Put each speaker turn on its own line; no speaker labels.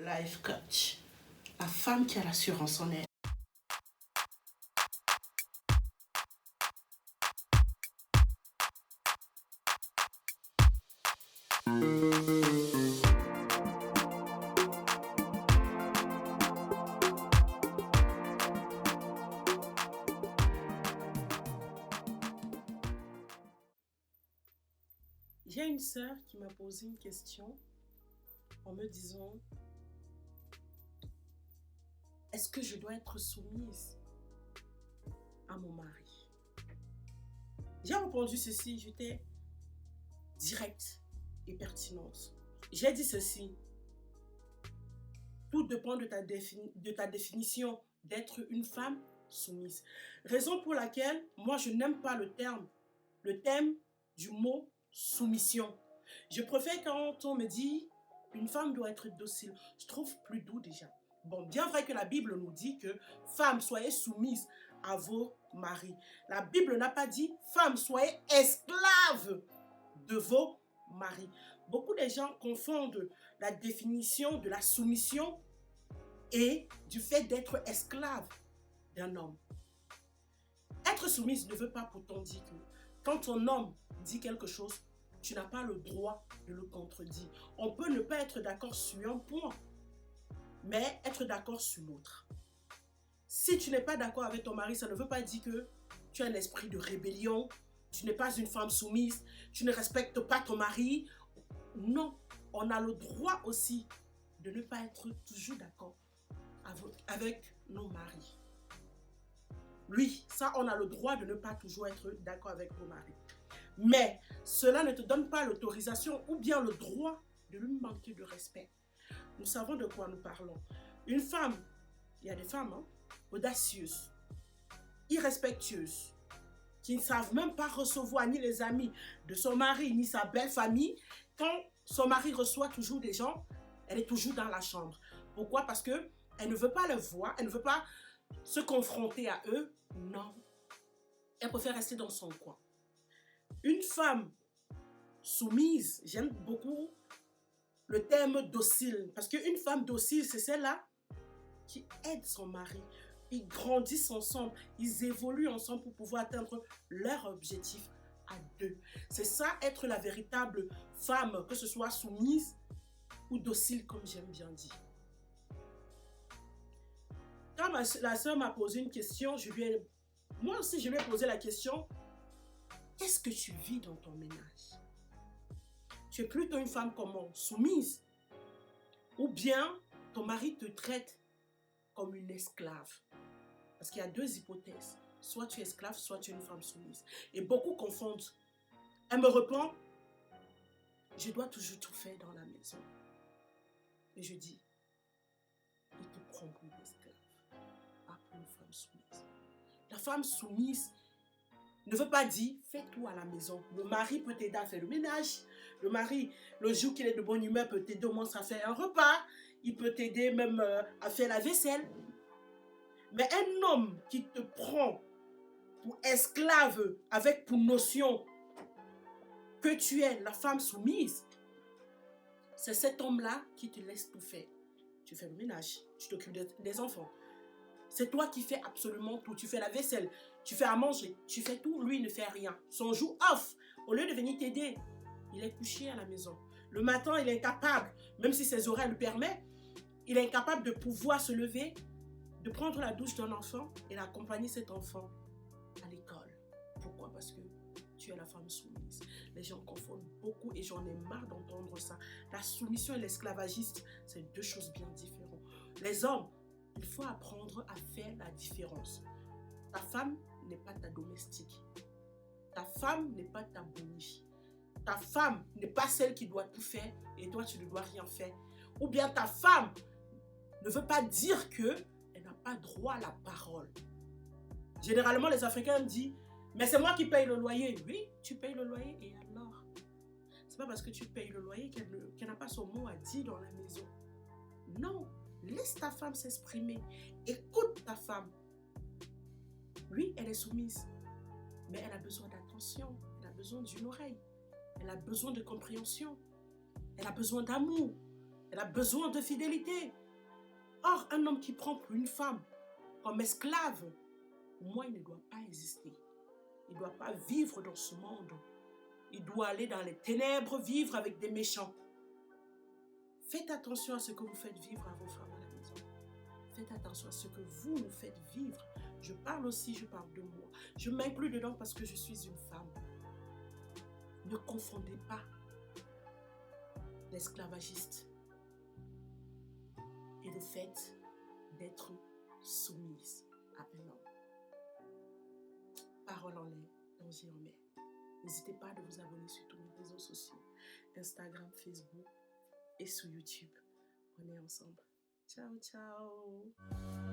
Life coach, la femme qui a l'assurance en elle. J'ai une sœur qui m'a posé une question en me disant: est-ce que je dois être soumise à mon mari? J'ai répondu ceci, j'étais directe et pertinente. J'ai dit ceci: tout dépend de ta définition d'être une femme soumise. Raison pour laquelle moi je n'aime pas le thème du mot soumission. Je préfère quand on me dit une femme doit être docile. Je trouve plus doux déjà. Bon, bien vrai que la Bible nous dit que femmes, soyez soumises à vos maris. La Bible n'a pas dit femmes, soyez esclaves de vos maris. Beaucoup de gens confondent la définition de la soumission et du fait d'être esclave d'un homme. Être soumise ne veut pas pourtant dire que quand ton homme dit quelque chose, tu n'as pas le droit de le contredire. On peut ne pas être d'accord sur un point, mais être d'accord sur l'autre. Si tu n'es pas d'accord avec ton mari, ça ne veut pas dire que tu as un esprit de rébellion, tu n'es pas une femme soumise, tu ne respectes pas ton mari. Non, on a le droit aussi de ne pas être toujours d'accord avec nos maris. Oui, ça, on a le droit de ne pas toujours être d'accord avec nos maris. Mais cela ne te donne pas l'autorisation ou bien le droit de lui manquer de respect. Nous savons de quoi nous parlons. Une femme, il y a des femmes audacieuses, irrespectueuses, qui ne savent même pas recevoir ni les amis de son mari, ni sa belle famille. Quand son mari reçoit toujours des gens, elle est toujours dans la chambre. Pourquoi? Parce qu'elle ne veut pas les voir, elle ne veut pas se confronter à eux. Non, elle préfère rester dans son coin. Une femme soumise, j'aime beaucoup le terme docile, parce qu'une femme docile, c'est celle-là qui aide son mari. Ils grandissent ensemble, ils évoluent ensemble pour pouvoir atteindre leur objectif à deux. C'est ça, être la véritable femme, que ce soit soumise ou docile, comme j'aime bien dire. Quand la soeur m'a posé une question, moi aussi je lui ai posé la question: qu'est-ce que tu vis dans ton ménage? Tu es plutôt une femme comment? Soumise? Ou bien ton mari te traite comme une esclave? Parce qu'il y a deux hypothèses. Soit tu es esclave, soit tu es une femme soumise. Et beaucoup confondent. Elle me répond: je dois toujours tout faire dans la maison. Et je dis: il te prend pour une esclave, pas pour une femme soumise. La femme soumise ne veut pas dire fais tout à la maison. Le mari peut t'aider à faire le ménage. Le mari, le jour qu'il est de bonne humeur, peut t'aider au moins à faire un repas. Il peut t'aider même à faire la vaisselle. Mais un homme qui te prend pour esclave avec pour notion que tu es la femme soumise, c'est cet homme-là qui te laisse tout faire. Tu fais le ménage, tu t'occupes des enfants. C'est toi qui fais absolument tout. Tu fais la vaisselle, tu fais à manger, tu fais tout. Lui, il ne fait rien. Son jour off, au lieu de venir t'aider, il est couché à la maison. Le matin, il est incapable, même si ses horaires le permettent, il est incapable de pouvoir se lever, de prendre la douche d'un enfant et d'accompagner cet enfant à l'école. Pourquoi? Parce que tu es la femme soumise. Les gens confondent beaucoup et j'en ai marre d'entendre ça. La soumission et l'esclavagiste, c'est deux choses bien différentes. Les hommes, il faut apprendre à faire la différence. Ta femme n'est pas ta domestique. Ta femme n'est pas ta bougie. Ta femme n'est pas celle qui doit tout faire et toi tu ne dois rien faire. Ou bien ta femme ne veut pas dire qu'elle n'a pas droit à la parole. Généralement les Africains me disent: mais c'est moi qui paye le loyer. Oui, tu payes le loyer et alors? C'est pas parce que tu payes le loyer qu'elle n'a pas son mot à dire dans la maison. Non, laisse ta femme s'exprimer. Écoute ta femme. Oui, elle est soumise, mais elle a besoin d'attention, elle a besoin d'une oreille, elle a besoin de compréhension, elle a besoin d'amour. Elle a besoin de fidélité. Or, un homme qui prend pour une femme comme esclave, pour moi, il ne doit pas exister. Il ne doit pas vivre dans ce monde. Il doit aller dans les ténèbres, vivre avec des méchants. Faites attention à ce que vous faites vivre à vos femmes à la maison. Faites attention à ce que vous nous faites vivre. Je parle de moi. Je m'inclus dedans parce que je suis une femme. Ne confondez pas l'esclavagiste et le fait d'être soumise à un homme. Parole en l'air, danger en mer. N'hésitez pas à vous abonner sur tous mes réseaux sociaux, Instagram, Facebook et sur YouTube. On est ensemble. Ciao, ciao.